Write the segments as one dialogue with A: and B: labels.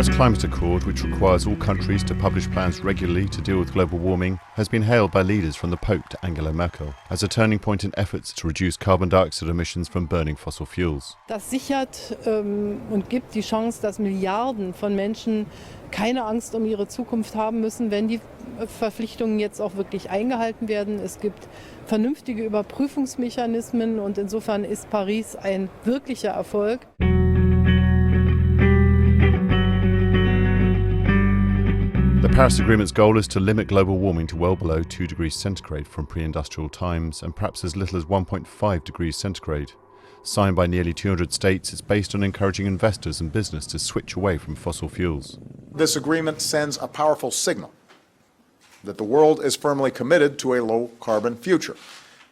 A: Paris Climate Accord, which requires all countries to publish plans regularly to deal with global warming, has been hailed by leaders from the Pope to Angela Merkel as a turning point in efforts to reduce carbon dioxide emissions from burning fossil fuels.
B: Das sichert und gibt die Chance, dass Milliarden von Menschen keine Angst um ihre Zukunft haben müssen, wenn die Verpflichtungen jetzt auch wirklich eingehalten werden. Es gibt vernünftige Überprüfungsmechanismen und insofern ist Paris ein wirklicher Erfolg.
A: The Paris Agreement's goal is to limit global warming to well below 2 degrees centigrade from pre-industrial times and perhaps as little as 1.5 degrees centigrade. Signed by nearly 200 states, it's based on encouraging investors and business to switch away from fossil fuels.
C: This agreement sends a powerful signal that the world is firmly committed to a low-carbon future,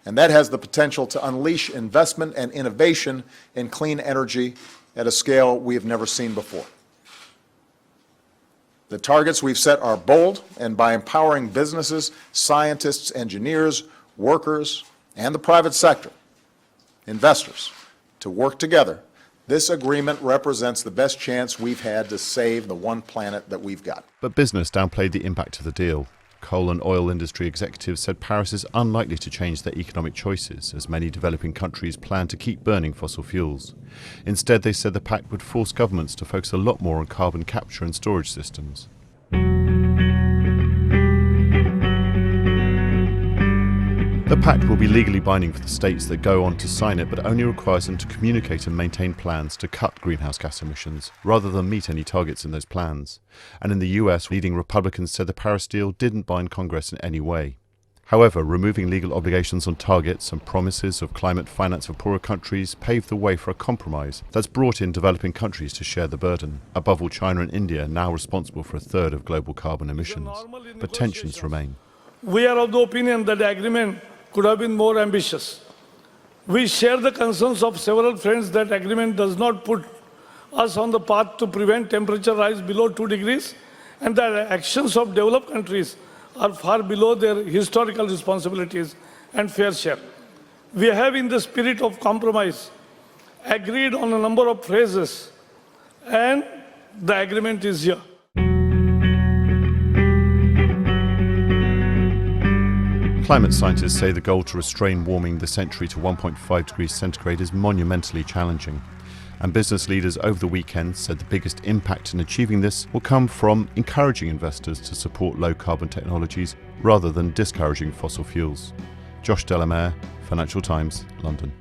C: and that has the potential to unleash investment and innovation in clean energy at a scale we have never seen before. The targets we've set are bold, and by empowering businesses, scientists, engineers, workers, and the private sector, investors, to work together, this agreement represents the best chance we've had to save the one planet that we've got.
A: But business downplayed the impact of the deal. Coal and oil industry executives said Paris is unlikely to change their economic choices, as many developing countries plan to keep burning fossil fuels. Instead, they said the pact would force governments to focus a lot more on carbon capture and storage systems. The pact will be legally binding for the states that go on to sign it, but only requires them to communicate and maintain plans to cut greenhouse gas emissions, rather than meet any targets in those plans. And in the US, leading Republicans said the Paris deal didn't bind Congress in any way. However, removing legal obligations on targets and promises of climate finance for poorer countries paved the way for a compromise that's brought in developing countries to share the burden. Above all, China and India, now responsible for a third of global carbon emissions. But tensions remain.
D: We are of the opinion that the agreement could have been more ambitious. We share the concerns of several friends that agreement does not put us on the path to prevent temperature rise below 2 degrees, and that actions of developed countries are far below their historical responsibilities and fair share. We have, in the spirit of compromise, agreed on a number of phrases, and the agreement is here.
A: Climate scientists say the goal to restrain warming this century to 1.5 degrees centigrade is monumentally challenging. And business leaders over the weekend said the biggest impact in achieving this will come from encouraging investors to support low-carbon technologies rather than discouraging fossil fuels. Josh Delamere, Financial Times, London.